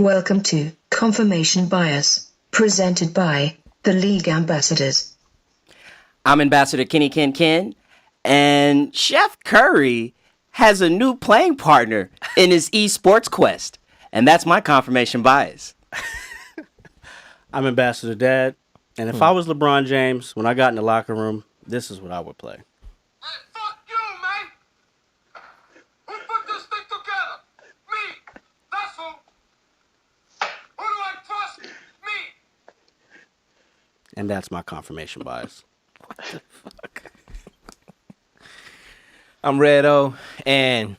Welcome to Confirmation Bias, presented by the League Ambassadors. I'm Ambassador Kenny Ken, and Chef Curry has a new playing partner in his esports quest, and that's my confirmation bias. I'm Ambassador Dad, and if I was LeBron James, when I got in the locker room, this is what I would play. Hey, fuck you, man! Who put this thing together? Me! That's who! Who do I trust? Me! And that's my confirmation bias. What the fuck? I'm Redo, and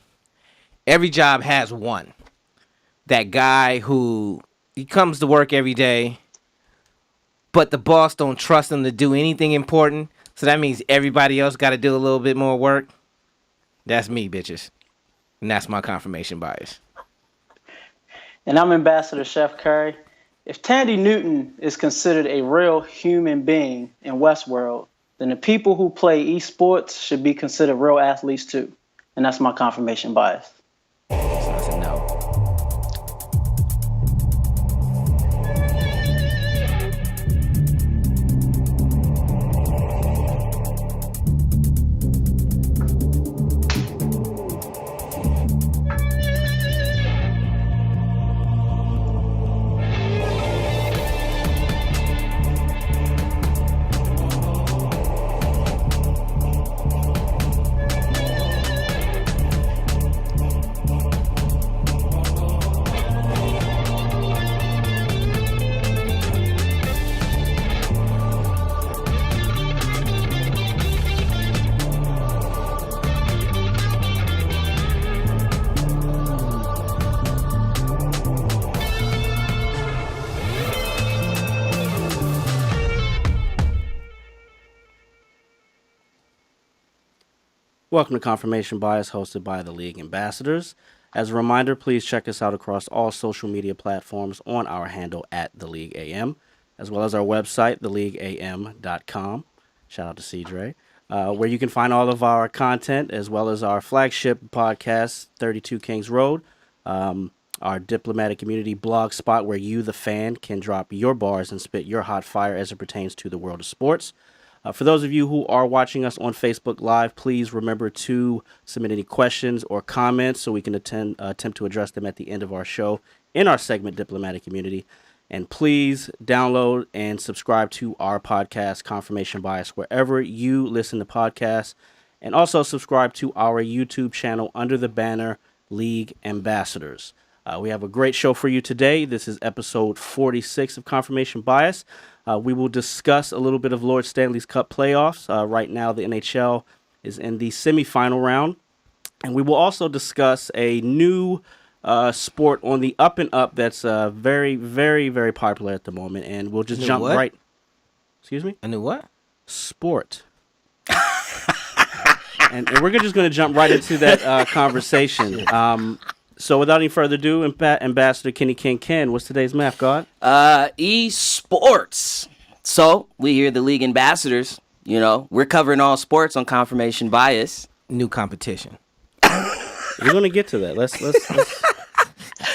every job has one. That guy who he comes to work every day, but the boss don't trust him to do anything important, so that means everybody else got to do a little bit more work. That's me, bitches. And that's my confirmation bias. And I'm Ambassador Chef Curry. If Tandy Newton is considered a real human being in Westworld, then the people who play esports should be considered real athletes too. And that's my confirmation bias. That's a no. Welcome to Confirmation Bias, hosted by the League Ambassadors. As a reminder, please check us out across all social media platforms on our handle at TheLeagueAM, as well as our website, theleagueam.com. Shout out to CJ, where you can find all of our content, as well as our flagship podcast, 32 Kings Road, our diplomatic community blog spot where you, the fan, can drop your bars and spit your hot fire as it pertains to the world of sports. For those of you who are watching us on Facebook Live, please remember to submit any questions or comments so we can attempt to address them at the end of our show in our segment Diplomatic Community. And please download and subscribe to our podcast, Confirmation Bias, wherever you listen to podcasts. And also subscribe to our YouTube channel under the banner League Ambassadors. We have a great show for you today. This is episode 46 of Confirmation Bias. We will discuss a little bit of Lord Stanley's Cup playoffs. Right now, the NHL is in the semifinal round. And we will also discuss a new sport on the up and up that's very, very, very popular at the moment. And we'll just jump what? right... Excuse me? A new what? Sport. and we're just going to jump right into that conversation. So without any further ado, Ambassador Kenny Ken, what's today's math, God? Esports. So we here, the League Ambassadors, we're covering all sports on Confirmation Bias. New competition. We're going to get to that. Let's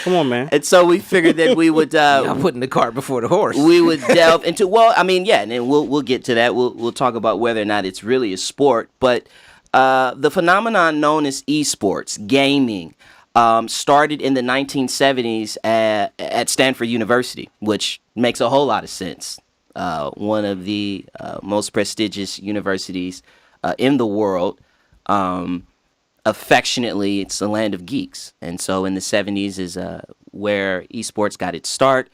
come on, man. And so we figured that we would... I'm putting the cart before the horse. We would delve into... and then we'll get to that. We'll talk about whether or not it's really a sport. But the phenomenon known as esports, gaming... started in the 1970s at Stanford University, which makes a whole lot of sense. One of the most prestigious universities in the world. Affectionately, it's the land of geeks. And so in the 70s is where esports got its start.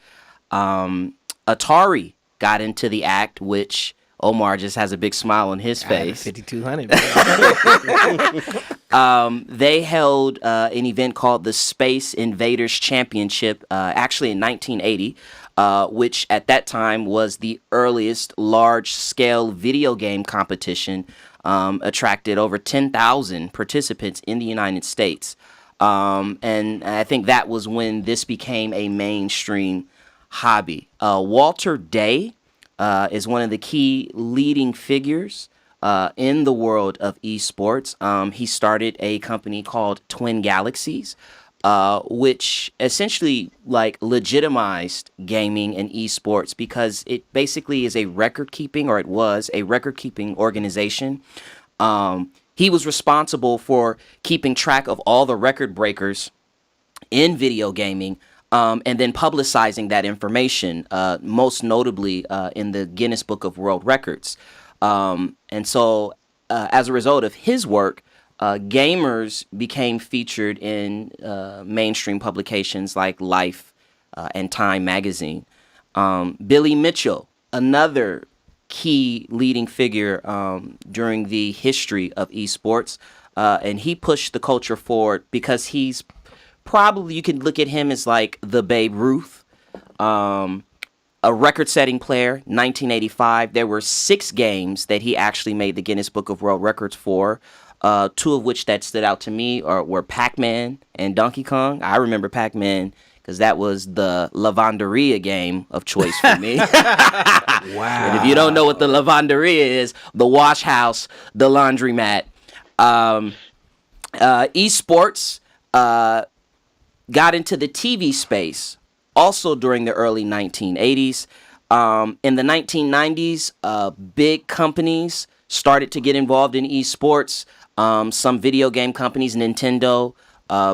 Atari got into the act, which... Omar just has a big smile on his face. 5200. They held an event called the Space Invaders Championship, actually in 1980, which at that time was the earliest large-scale video game competition, attracted over 10,000 participants in the United States. And I think that was when this became a mainstream hobby. Walter Day is one of the key leading figures in the world of esports. He started a company called Twin Galaxies, which essentially like legitimized gaming and esports because it basically is a record keeping, or it was a record keeping organization. He was responsible for keeping track of all the record breakers in video gaming, and then publicizing that information, most notably in the Guinness Book of World Records. And so, as a result of his work, gamers became featured in mainstream publications like Life and Time magazine. Billy Mitchell, another key leading figure during the history of esports, and he pushed the culture forward because he's probably, you could look at him as like the Babe Ruth, a record-setting player. 1985, there were 6 games that he actually made the Guinness Book of World Records for. 2 of which that stood out to me were Pac-Man and Donkey Kong. I remember Pac-Man because that was the lavanderia game of choice for me. Wow. And if you don't know what the lavanderia is, the wash house, the laundromat. Esports got into the TV space also during the early 1980s. In the 1990s, big companies started to get involved in esports. Some video game companies, Nintendo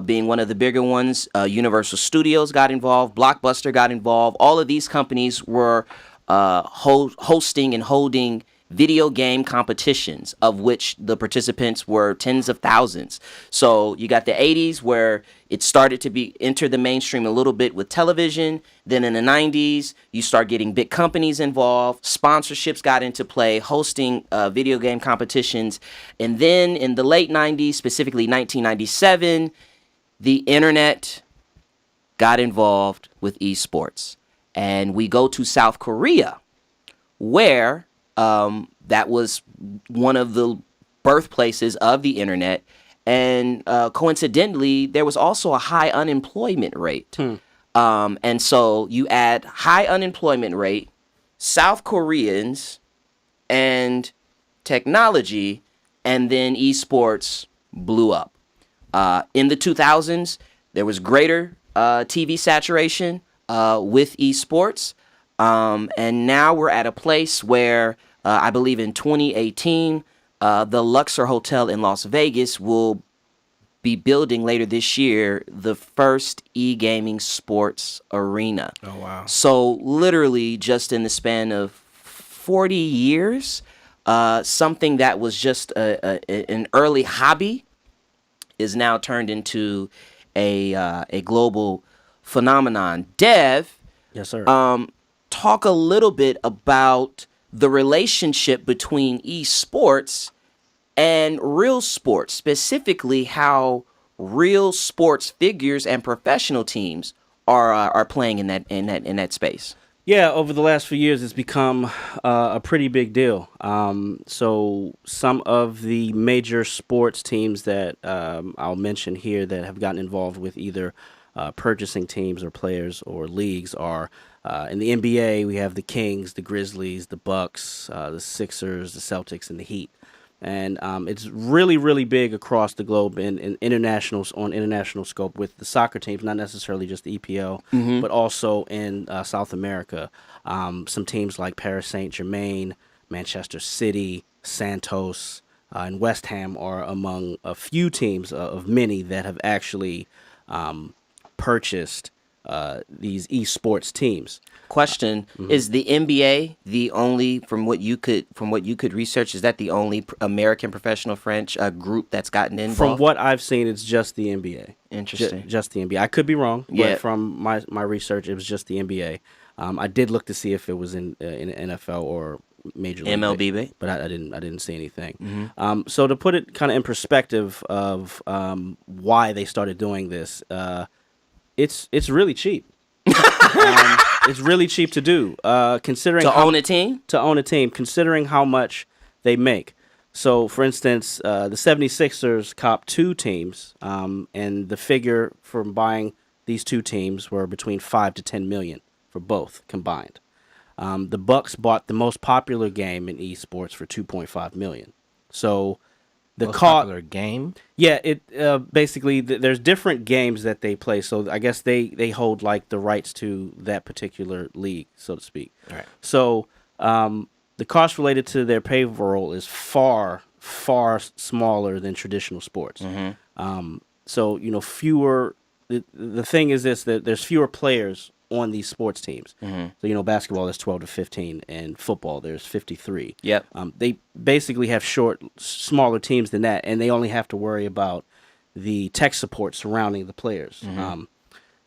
being one of the bigger ones, Universal Studios got involved, Blockbuster got involved. All of these companies were hosting and holding video game competitions, of which the participants were tens of thousands. So you got the 80s where it started to enter the mainstream a little bit with television. Then in the 90s, you start getting big companies involved. Sponsorships got into play, hosting video game competitions. And then in the late 90s, specifically 1997, the internet got involved with esports. And we go to South Korea, where that was one of the birthplaces of the internet. And coincidentally, there was also a high unemployment rate. And so you add high unemployment rate, South Koreans, and technology, and then esports blew up. In the 2000s, there was greater TV saturation with esports. And now we're at a place where I believe in 2018, the Luxor Hotel in Las Vegas will be building later this year the first e-gaming sports arena. Oh, wow. So literally just in the span of 40 years, something that was just an early hobby is now turned into a global phenomenon. Dev, Yes, sir. talk a little bit about the relationship between esports and real sports, specifically how real sports figures and professional teams are playing in that space. Yeah, over the last few years, it's become a pretty big deal. So some of the major sports teams that I'll mention here that have gotten involved with either purchasing teams or players or leagues are in the NBA. We have the Kings, the Grizzlies, the Bucks, the Sixers, the Celtics, and the Heat. And it's really, really big across the globe in international scope with the soccer teams, not necessarily just the EPL, but also in South America. Some teams like Paris Saint-Germain, Manchester City, Santos, and West Ham are among a few teams of many that have actually purchased these esports teams. Question: Is the NBA the only, from what you could research, is that the only American professional French group that's gotten involved? From what I've seen, it's just the NBA. Interesting. Just the NBA. I could be wrong, but Yeah. from my research, it was just the NBA. I did look to see if it was in NFL or Major League MLB, but I didn't see anything. So to put it kind of in perspective of why they started doing this, it's really cheap. It's really cheap to do, considering own a team? To own a team, considering how much they make. So, for instance, the 76ers copped 2 teams, and the figure for buying these 2 teams were between 5 to 10 million for both combined. The Bucks bought the most popular game in esports for 2.5 million. So The popular game. Yeah, it basically there's different games that they play. So I guess they hold like the rights to that particular league, so to speak. Right. So the cost related to their payroll is far smaller than traditional sports. So fewer. The thing is this, that there's fewer players on these sports teams. So basketball there's 12 to 15, and football there's 53. Yep. They basically have smaller teams than that, and they only have to worry about the tech support surrounding the players.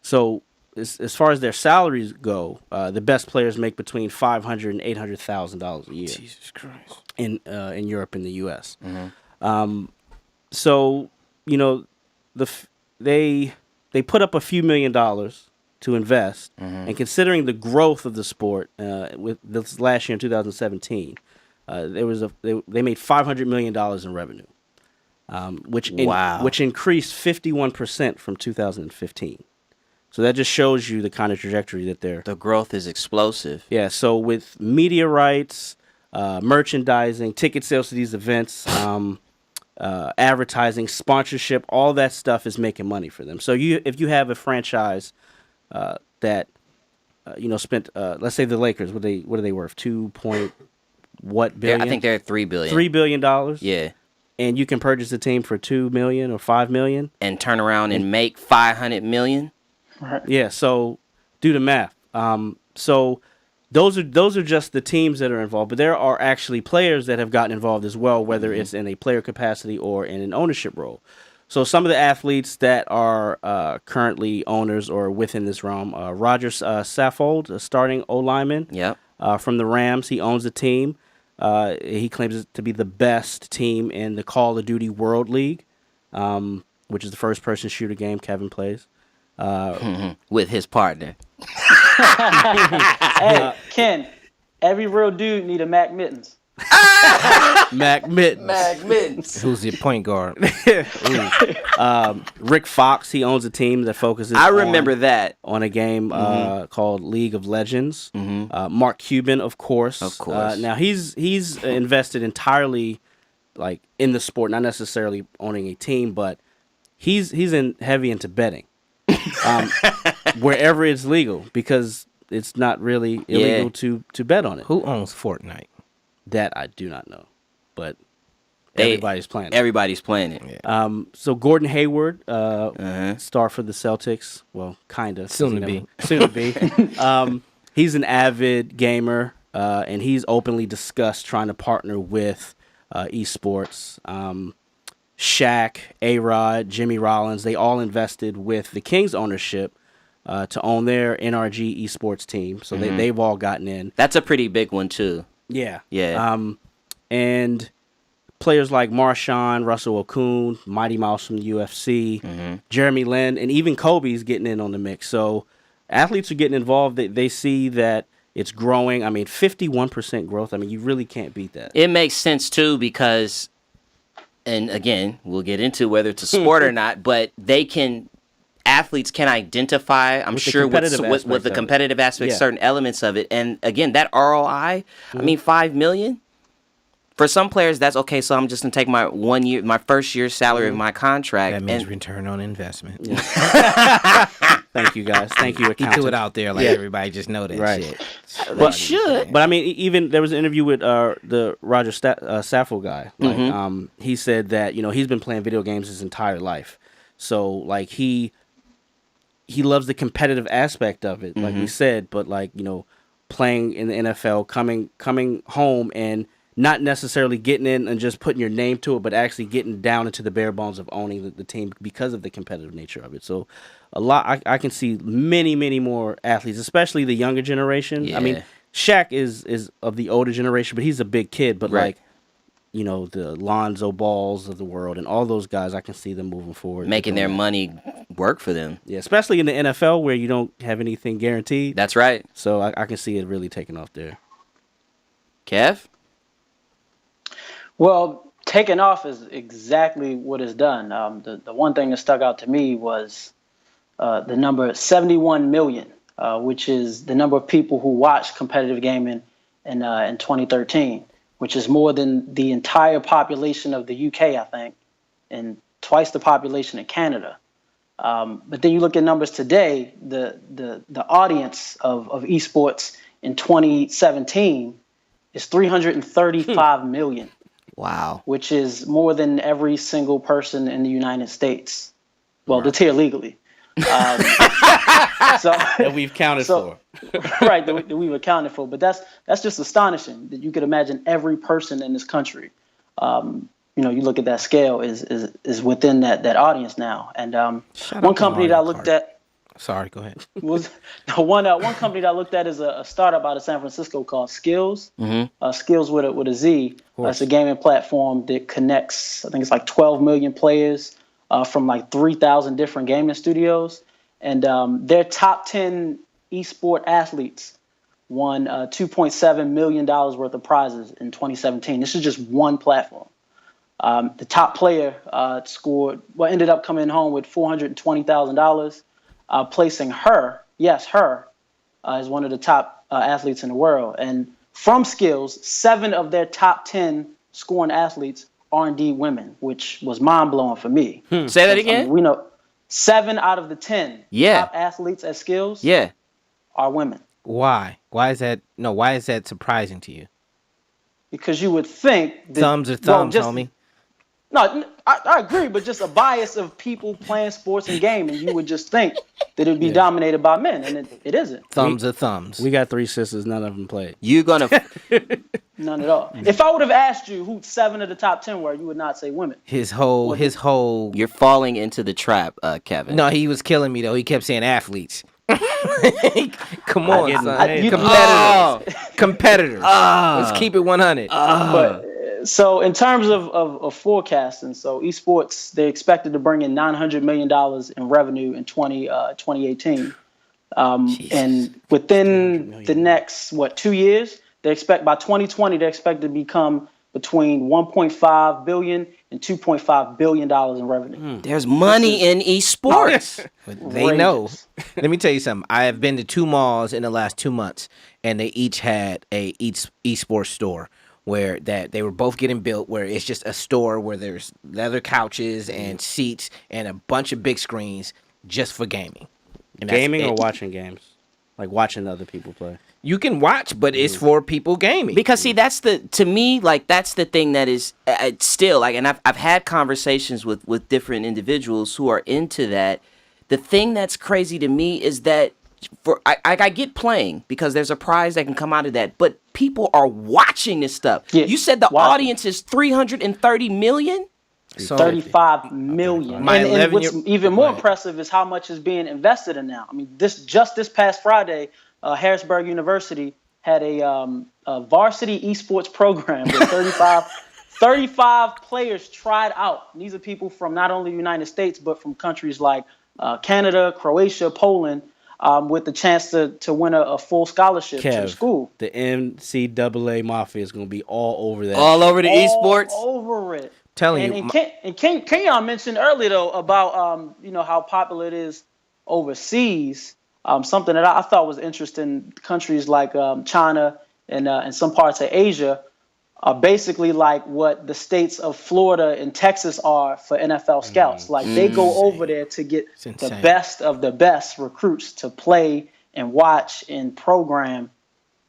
So as far as their salaries go, the best players make between $500,000 and $800,000 a year. Jesus Christ. In Europe and the U.S. So they put up a few $1 million to invest, and considering the growth of the sport with this last year in 2017, they made $500 million in revenue, which increased 51% from 2015. So that just shows you the kind of trajectory that the growth is explosive. Yeah. So with media rights, merchandising, ticket sales to these events, advertising, sponsorship, all that stuff is making money for them. So if you have a franchise that spent, let's say the Lakers, what are they worth? Billion? I think they're $3 billion. $3 billion. Yeah. And you can purchase a team for $2 million or $5 million, and turn around and make $500 million. Right. Yeah. So do the math. So those are just the teams that are involved, but there are actually players that have gotten involved as well, whether it's in a player capacity or in an ownership role. So some of the athletes that are currently owners or within this realm, Roger Saffold, a starting O-lineman from the Rams, he owns a team. He claims it to be the best team in the Call of Duty World League, which is the first-person shooter game Kevin plays. With his partner. Hey, Ken, every real dude need a Mac Mittens. Mac Mittens. Who's the point guard? Rick Fox, he owns a team that focuses I remember that on a game called League of Legends. Mark Cuban, of course. Now he's invested entirely like in the sport, not necessarily owning a team, but he's heavy into betting. Wherever it's legal, because it's not really illegal to bet on it. Who owns Fortnite? That I do not know, but everybody's playing it. Everybody's playing it. Yeah. So Gordon Hayward, star for the Celtics. Well, kind of. Soon to be. He's an avid gamer, and he's openly discussed trying to partner with esports. Shaq, A-Rod, Jimmy Rollins, they all invested with the Kings ownership to own their NRG esports team. So they've all gotten in. That's a pretty big one, too. Yeah. Yeah. And players like Marshawn, Russell Okun, Mighty Mouse from the UFC, Jeremy Lin, and even Kobe's getting in on the mix. So athletes are getting involved. They see that it's growing. I mean, 51% growth. I mean, you really can't beat that. It makes sense, too, because... And again, we'll get into whether it's a sport or not, but athletes can identify, I'm sure, with the competitive aspect, certain elements of it. And again, that ROI, I mean, $5 million, for some players, that's okay. So I'm just going to take my first year's salary of my contract. That means return on investment. Yeah. Thank you, guys. Thank you, accountant. You threw it out there like everybody just know that shit. They should. But I mean, even there was an interview with the Roger Saffold guy. Like, he said that he's been playing video games his entire life, so like he loves the competitive aspect of it, like we said. But like playing in the NFL, coming home and not necessarily getting in and just putting your name to it, but actually getting down into the bare bones of owning the team because of the competitive nature of it. So a lot, I can see many more athletes, especially the younger generation. Yeah. I mean, Shaq is of the older generation, but he's a big kid. But right. Like, the Lonzo Balls of the world and all those guys, I can see them moving forward. Making their money work for them. Yeah, especially in the NFL where you don't have anything guaranteed. That's right. So I can see it really taking off there. Kev? Well, taking off is exactly what it's done. The one thing that stuck out to me was the number 71 million, which is the number of people who watched competitive gaming in 2013, which is more than the entire population of the UK, I think, and twice the population in Canada. But then you look at numbers today, the audience of esports in 2017 is 335 million. Wow. Which is more than every single person in the United States. Well, that's here legally. That we've counted for. Right, that we've accounted for. But that's just astonishing that you could imagine every person in this country. You look at that scale is within that audience now. And one company that I looked at. Sorry, go ahead. Was one company that I looked at is a startup out of San Francisco called Skills. Skills with a Z. It's a gaming platform that connects, I think it's like 12 million players from like 3,000 different gaming studios. And their top 10 esport athletes won $2.7 million worth of prizes in 2017. This is just one platform. The top player ended up coming home with $420,000. Placing her as one of the top athletes in the world. And from Skills, 7 of their top 10 scoring athletes are indeed women, which was mind-blowing for me. Say that again? We know 7 out of the 10 top athletes at Skills are women. Why? Why is that surprising to you? Because you would think that, thumbs are thumbs, homie. No, I agree, but just a bias of people playing sports and gaming, you would just think that it would be dominated by men, and it isn't. Thumbs are thumbs. We got 3 sisters, none of them played. You're gonna none at all. If I would have asked you who 7 of the top 10 were, you would not say women. His whole. You're falling into the trap, Kevin. No, he was killing me though. He kept saying athletes. Come on, son. Competitors. Let's keep it 100. But so in terms of forecasting, so esports, they're expected to bring in $900 million in revenue in 2018. And within the next, 2 years, they expect by 2020, they expect to become between 1.5 billion and 2.5 billion dollars in revenue. There's money in esports. They know. Let me tell you something. I have been to 2 malls in the last 2 months, and they each had a esports store where that they were both getting built, where it's just a store where there's leather couches and seats and a bunch of big screens just for gaming. And gaming or watching games? Like watching other people play? You can watch, but it's for people gaming. Because see, that's the thing that is still like, and I've had conversations with different individuals who are into that. The thing that's crazy to me is that I get playing because there's a prize that can come out of that, but people are watching this stuff. Yeah, you said the audience is 330 million? So 35 million. And what's even more impressive is how much is being invested in now. I mean, this past Friday, Harrisburg University had a varsity esports program with 35 players tried out. And these are people from not only the United States, but from countries like Canada, Croatia, Poland, with the chance to win a full scholarship to the school. The NCAA Mafia is going to be all over that. All over the esports? All over it. Telling you. And Kenyon mentioned earlier, though, about how popular it is overseas. Something that I thought was interesting, countries like China and some parts of Asia are basically like what the states of Florida and Texas are for NFL scouts. Like they go over there to get the best of the best recruits to play and watch and program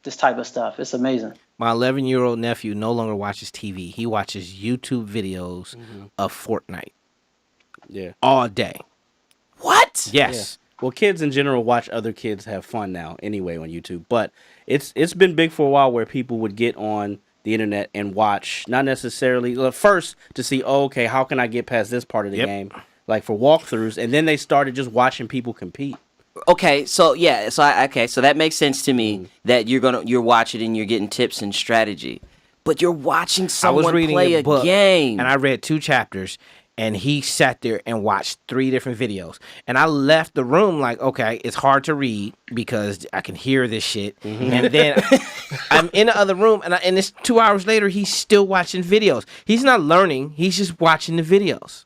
this type of stuff. It's amazing. My 11-year-old nephew no longer watches TV. He watches YouTube videos of Fortnite. Yeah. All day. What? Yes. Yeah. Well, kids in general watch other kids have fun now anyway on YouTube. But it's been big for a while where people would get on the internet and watch, not necessarily first to see, okay, how can I get past this part of the game? Like for walkthroughs. And then they started just watching people compete. Okay, so so that makes sense to me that you're watching and you're getting tips and strategy, but you're watching someone play a game. And I read 2 chapters, and he sat there and watched 3 different videos, and I left the room like, okay, it's hard to read because I can hear this shit, and then I'm in the other room, and it's 2 hours later, he's still watching videos. He's not learning; he's just watching the videos.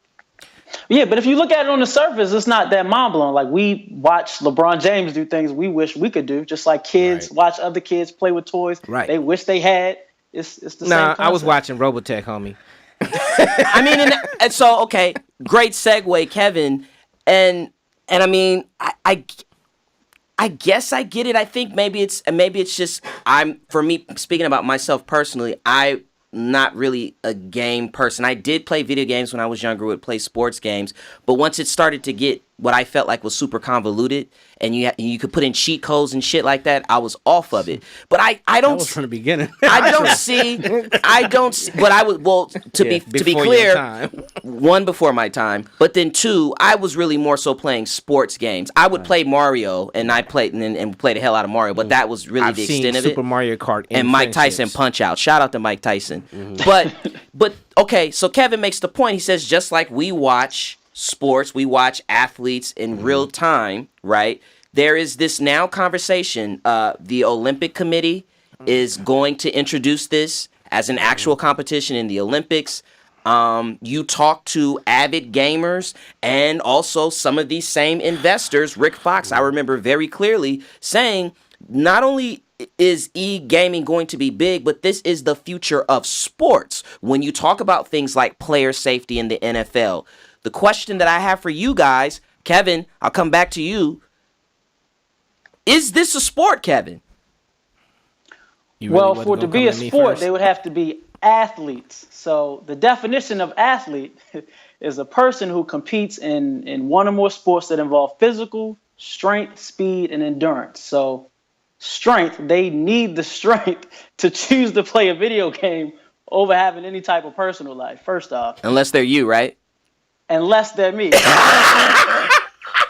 Yeah, but if you look at it on the surface, it's not that mind-blowing. Like, we watch LeBron James do things we wish we could do, just like kids watch other kids play with toys they wish they had, It's the same Nah, concept. I was watching Robotech, homie. I mean, and so okay, great segue, Kevin, and I mean, I guess I get it. I think maybe it's just for me speaking about myself personally, I'm not really a game person. I did play video games when I was younger, would play sports games, but once it started to get what I felt like was super convoluted and you could put in cheat codes and shit like that, I was off of it. But I don't That was from the beginning. I don't see but I would to be Before your clear, time. one, before my time, but then two, I was really more so playing sports games. I would play Mario and I played and play the hell out of Mario, but that was really I've the seen extent of Super it. Mario Kart And Mike Tyson Friendships. Punch Out. Shout out to Mike Tyson. But okay, so Kevin makes the point. He says just like we watch sports, we watch athletes in real time, right? There is this now conversation. The Olympic Committee is going to introduce this as an actual competition in the Olympics. You talk to avid gamers and also some of these same investors. Rick Fox, I remember very clearly saying, not only is e-gaming going to be big, but this is the future of sports. When you talk about things like player safety in the NFL, the question that I have for you guys, Kevin, I'll come back to you. Is this a sport, Kevin? You really Well, wasn't for it to gonna be come a me sport, first? they would have to be athletes. So the definition of athlete is a person who competes in one or more sports that involve physical, strength, speed, and endurance. So strength, they need the strength to choose to play a video game over having any type of personal life, first off. Unless they're you, right? Unless they're me.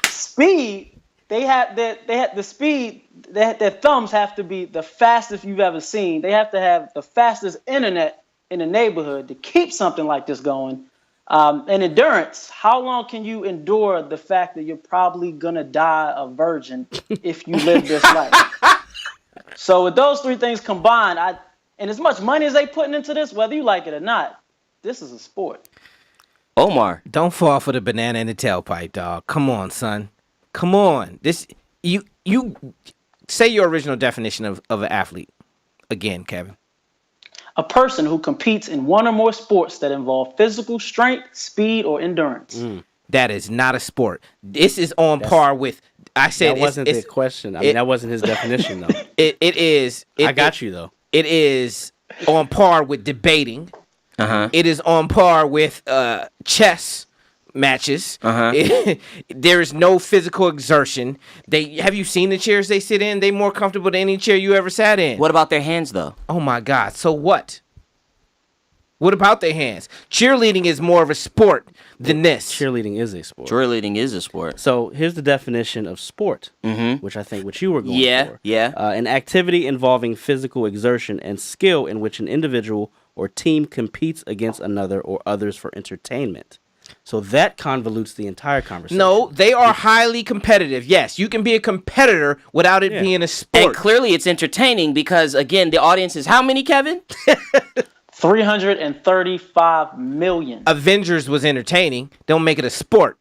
Speed, they have the speed, their thumbs have to be the fastest you've ever seen. They have to have the fastest internet in the neighborhood to keep something like this going. And endurance, how long can you endure the fact that you're probably gonna die a virgin if you live this life? So with those three things combined, and as much money as they putting into this, whether you like it or not, this is a sport. Omar. Don't fall for the banana in the tailpipe, dog. Come on, son. Come on. This you say your original definition of an athlete again, Kevin. A person who competes in one or more sports that involve physical strength, speed, or endurance. That is not a sport. This is on par with. I said That wasn't the question. I mean, that wasn't his definition, though. It is. I got you, though. It is on par with debating. Uh-huh. It is on par with chess matches. Uh-huh. There is no physical exertion. Have you seen the chairs they sit in? They more comfortable than any chair you ever sat in. What about their hands, though? Oh my God. So what? What about their hands? Cheerleading is more of a sport than this. Cheerleading is a sport. Cheerleading is a sport. So here's the definition of sport, which I think what you were going for. Yeah. An activity involving physical exertion and skill in which an individual or team competes against another or others for entertainment. So that convolutes the entire conversation. No, they are highly competitive. Yes, you can be a competitor without it being a And sport. clearly it's entertaining because, again, the audience is how many, Kevin? 335 million. Avengers was entertaining. Don't make it a sport.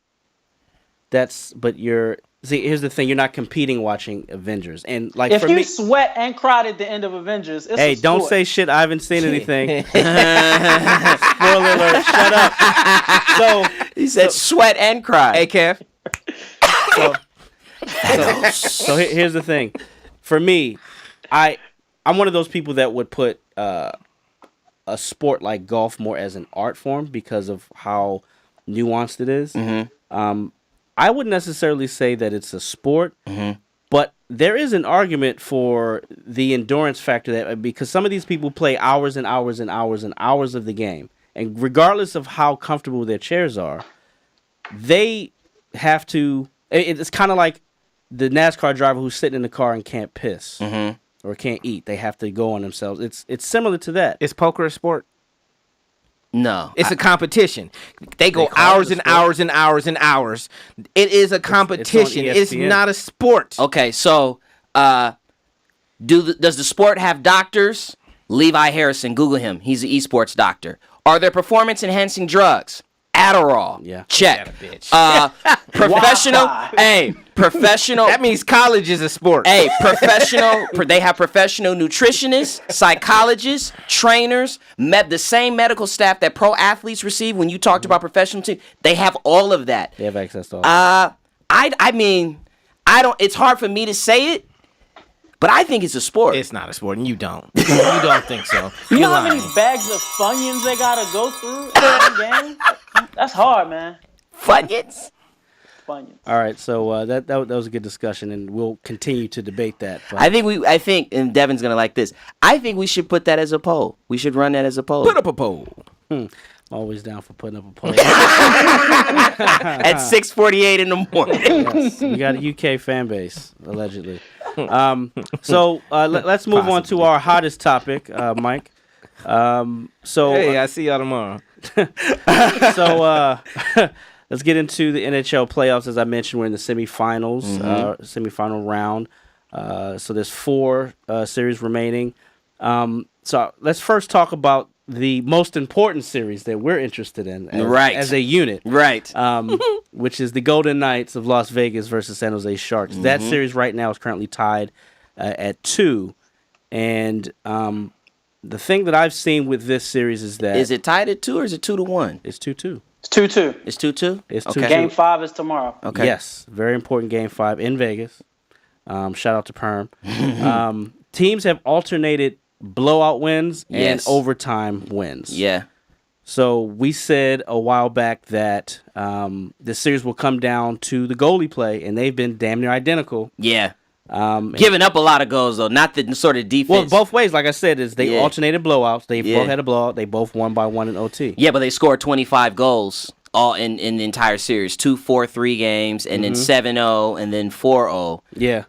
Here's the thing, you're not competing watching Avengers. And like If for you me, sweat and cried at the end of Avengers, it's hey, a don't sport. say shit. I haven't seen anything. Spoiler alert, shut up. So He said sweat and cry. Hey, Kev. So here's the thing. For me, I'm one of those people that would put a sport like golf more as an art form because of how nuanced it is. I wouldn't necessarily say that it's a sport, but there is an argument for the endurance factor that because some of these people play hours and hours and hours and hours of the game, and regardless of how comfortable their chairs are, they have to. It's kind of like the NASCAR driver who's sitting in the car and can't piss or can't eat. They have to go on themselves. It's similar to that. Is poker a sport? No. It's a competition. They go call it hours a and sport? hours and hours and hours. It is a competition. It's ESPN. not a sport. Okay, so does the sport have doctors? Levi Harrison, Google him. He's an esports doctor. Are there performance-enhancing drugs? Adderall. Yeah. Check. That a bitch. Professional. Wi-Fi. Hey, professional. That means college is a sport. Hey, they have professional nutritionists, psychologists, trainers, the same medical staff that pro athletes receive when you talked about professional team. They have all of that. They have access to all that. I mean, I don't. It's hard for me to say it, but I think it's a sport. It's not a sport, and you don't. You don't think so. You know how lying. many bags of Funyuns they gotta go through in one game? That's hard, man. Funyuns. Funyuns. All right, so that was a good discussion, and we'll continue to debate that. But I think, and Devin's gonna like this. I think we should put that as a poll. We should run that as a poll. Put up a poll. always down for putting up a poll. At 6:48 in the morning. Yes, we got a UK fan base, allegedly. So let's move on to our hottest topic, Mike. Hey, I see y'all tomorrow. So let's get into the NHL playoffs. As I mentioned, we're in the semifinals, semifinal round. So there's 4 series remaining. So let's first talk about the most important series that we're interested in as a unit. Right. Which is the Golden Knights of Las Vegas versus San Jose Sharks. That series right now is currently tied at 2. And the thing that I've seen with this series is that... Is it tied at 2 or is it 2-1? It's 2-2. It's 2-2. It's 2-2? It's Okay. 2-2. Game 5 is tomorrow. Okay. Yes, very important Game 5 in Vegas. Shout out to Perm. Teams have alternated blowout wins and overtime wins. Yeah. So we said a while back that this series will come down to the goalie play, and they've been damn near identical. Yeah. Giving up a lot of goals, though, not the sort of defense. Well, both ways, like I said, is they alternated blowouts. They both had a blowout. They both won by 1 in OT. Yeah, but they scored 25 goals all in the entire series. 2-4-3 games, and then 7-0, and then 4-0. Yeah.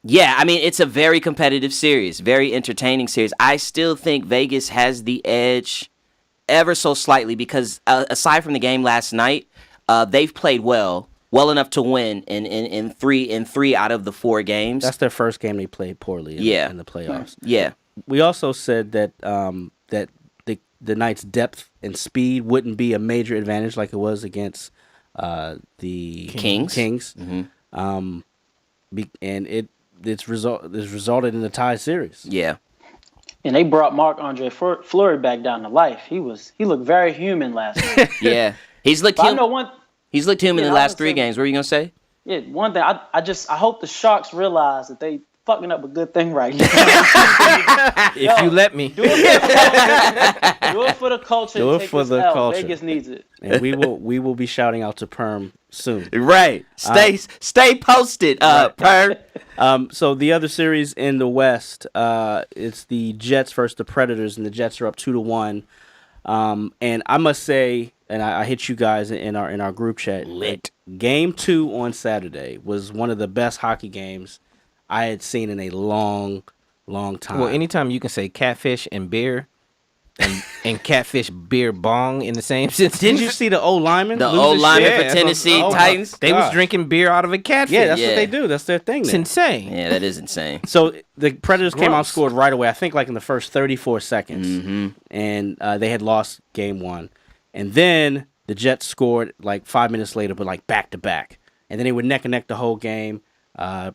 Yeah, I mean, it's a very competitive series, very entertaining series. I still think Vegas has the edge ever so slightly because aside from the game last night, they've played well enough to win in 3 out of the 4 games. That's their first game they played poorly in the playoffs. Yeah. We also said that that the Knights' depth and speed wouldn't be a major advantage like it was against the Kings. And it's resulted in a tie series. Yeah. And they brought Marc-Andre Fleury back down to life. He looked very human last night. Yeah. He's looked But I know one. He's looked human in the last 3 games. What were you going to say? Yeah, one thing. I hope the Sharks realize that they fucking up a good thing right now. If you let me. Do it for the culture. Do it take for this the L. culture. Vegas needs it. And we will be shouting out to Perm soon. Right. Stay posted, Perm. So the other series in the West, it's the Jets versus the Predators, and the Jets are up 2-1. And I must say, and I hit you guys in our group chat. Lit. Game 2 on Saturday was one of the best hockey games I had seen in a long time. Well, anytime you can say catfish and beer, and catfish beer bong in the same sentence. Didn't you see the old lineman? The old lineman Yeah, for that's Tennessee what- Titans. They was drinking beer out of a catfish. Yeah, that's what Yeah. they do. That's their thing. It's There. insane. Yeah, that is insane. So the Predators came out and gross. scored right away. I think like in the first 34 seconds, and they had lost game 1, and then the Jets scored like 5 minutes later, but like back to back, and then they were neck and neck the whole game.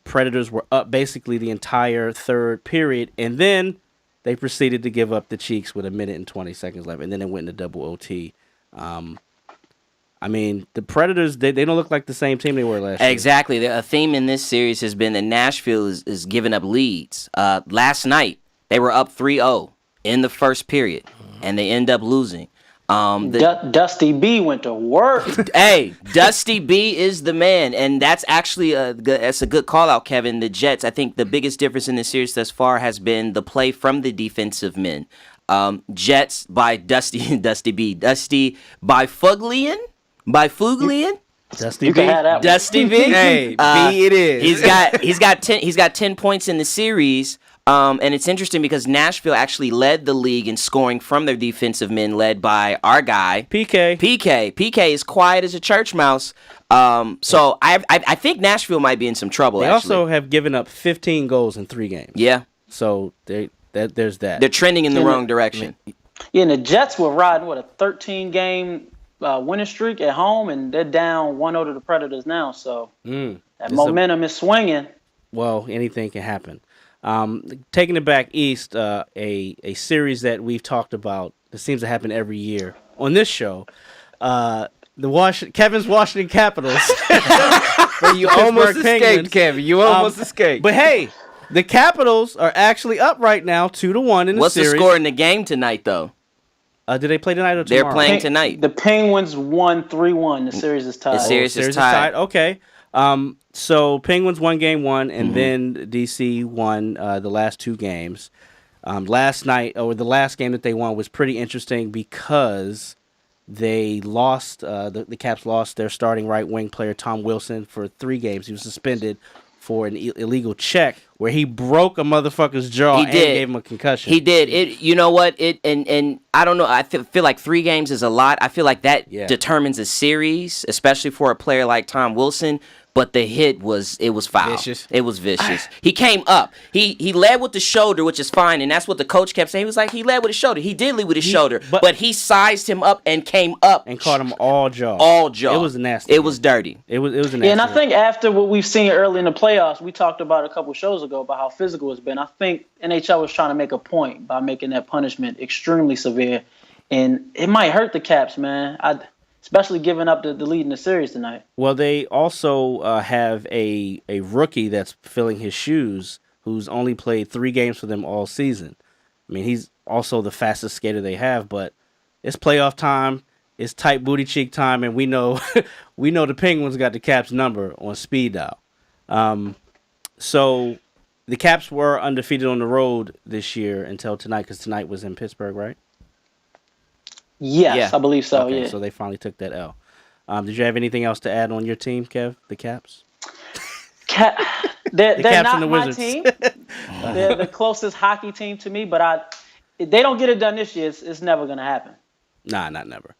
Predators were up basically the entire third period, and then they proceeded to give up the cheeks with 1 minute and 20 seconds left, and then it went into double OT. I mean, the Predators, they don't look like the same team they were last year. Exactly. A theme in this series has been that Nashville is giving up leads. Last night, they were up 3-0 in the first period, and they end up losing. Dusty B went to work. Hey, Dusty B is the man, and that's actually that's a good call out, Kevin. The Jets, I think the biggest difference in this series thus far has been the play from the defensive men. Jets by Dusty B, Dusty by Fuglian. Dusty You B. can have that one. Dusty B. Hey, B it is. He's got 10 points in the series. And it's interesting because Nashville actually led the league in scoring from their defensive men, led by our guy PK. PK is quiet as a church mouse. So I think Nashville might be in some trouble. They actually. also have given up 15 goals in 3 games. Yeah, So there's that. they're trending in the wrong direction. Yeah, and the Jets were riding a 13-game winning streak at home, and they're down 1-0 to the Predators now. So that It's momentum is swinging. Well, anything can happen. Taking it back east, a series that we've talked about that seems to happen every year on this show. Kevin's Washington Capitals. But you almost escaped, Kevin. You almost escaped. But hey, the Capitals are actually up right now 2-1 in the What's series. the score in the game tonight, though? Do they play tonight or tomorrow? They're playing tonight. The Penguins won 3-1. The series is tied. The series is tied. Okay. So Penguins won game 1, and then DC won the last 2 games. Last night, or the last game that they won, was pretty interesting because they lost. The Caps lost their starting right wing player Tom Wilson for 3 games. He was suspended for an illegal check where he broke a motherfucker's jaw and gave him a concussion. He did. You know what? And I don't know. I feel like 3 games is a lot. I feel like that determines a series, especially for a player like Tom Wilson. But the hit was foul. Vicious. It was vicious. He came up. He led with the shoulder, which is fine, and that's what the coach kept saying. He was like, he led with his shoulder. He did lead with his shoulder, but he sized him up and came up and caught him all jaw. All jaw. It was nasty. It was dirty. It was a nasty. Yeah, and I think after what we've seen early in the playoffs, we talked about a couple shows ago about how physical it's been. I think NHL was trying to make a point by making that punishment extremely severe, and it might hurt the Caps, man. Especially giving up the lead in the series tonight. Well, they also have a rookie that's filling his shoes who's only played 3 games for them all season. I mean, he's also the fastest skater they have, but it's playoff time. It's tight booty cheek time, and we know the Penguins got the Caps number on speed dial. So the Caps were undefeated on the road this year until tonight, because tonight was in Pittsburgh, right? Yes, I believe so. Okay, yeah. so they finally took that L. Did you have anything else to add on your team, Kev? The Caps? They're Caps not and the my Wizards. team. They're the closest hockey team to me, but if they don't get it done this year, it's never going to happen. Nah, not never.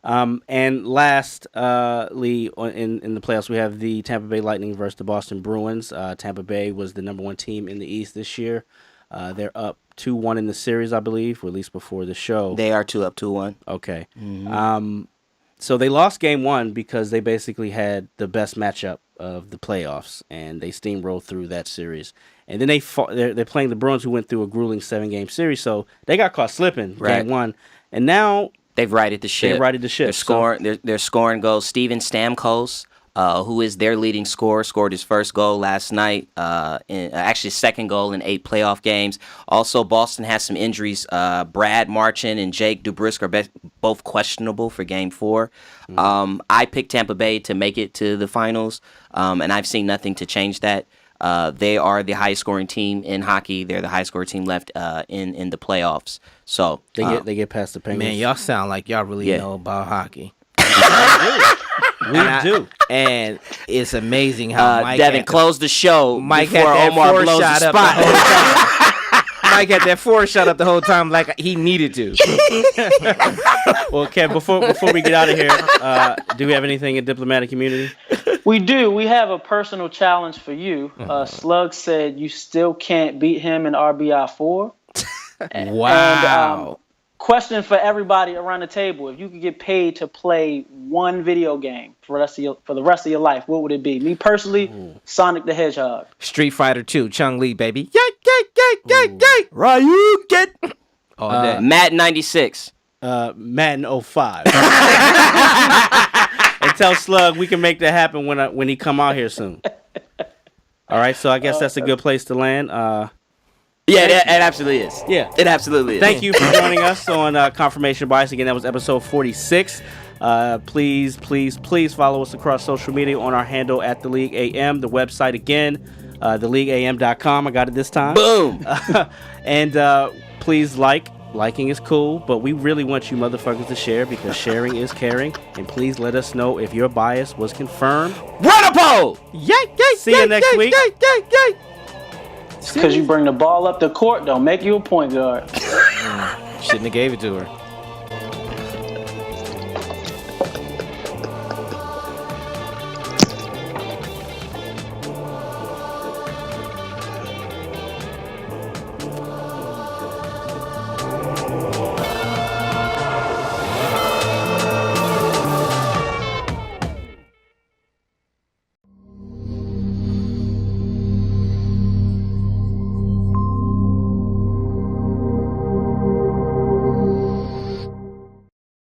And lastly, in the playoffs, we have the Tampa Bay Lightning versus the Boston Bruins. Tampa Bay was the number 1 team in the East this year. They're up 2-1 in the series, I believe, or at least before the show. They are 2-1. Okay. So they lost game 1 because they basically had the best matchup of the playoffs, and they steamrolled through that series. And then they're playing the Bruins, who went through a grueling 7-game series, so they got caught slipping game 1. And now they've righted the ship. They're scoring goals. Steven Stamkos, who is their leading scorer, scored his first goal last night. Actually, second goal in 8 playoff games. Also, Boston has some injuries. Brad Marchand and Jake DeBrusk are both questionable for Game 4. I picked Tampa Bay to make it to the finals, and I've seen nothing to change that. They are the highest scoring team in hockey. They're the highest scoring team left in the playoffs. So they get past the Penguins. Man, y'all sound like y'all really know about hockey. We do. And it's amazing how Mike Devin closed the show Mike before had that Omar blows the shot up spot. the whole time. Mike had that 4 shot up the whole time like he needed to. Well, Kev, before we get out of here, do we have anything in diplomatic immunity? We do. We have a personal challenge for you. Slug said you still can't beat him in RBI 4. Wow. And, question for everybody around the table: if you could get paid to play one video game for the rest of your life, what would it be? Me personally, Sonic the Hedgehog. Street Fighter 2, Chung Lee, baby. Yay. Ryu, get All day. Madden 96. Madden 05. And tell Slug we can make that happen when he come out here soon. All right, so I guess that's a good place to land. Yeah, it absolutely is. Yeah. It absolutely is. Thank you for joining us on Confirmation Bias. Again, that was episode 46. Please follow us across social media on our handle at The League AM. The website again, theleagueam.com. I got it this time. Boom. And please liking is cool, but we really want you motherfuckers to share, because sharing is caring. And please let us know if your bias was confirmed. Run a poll. See you next week. Because you bring the ball up the court, don't make you a point guard. Shouldn't have gave it to her.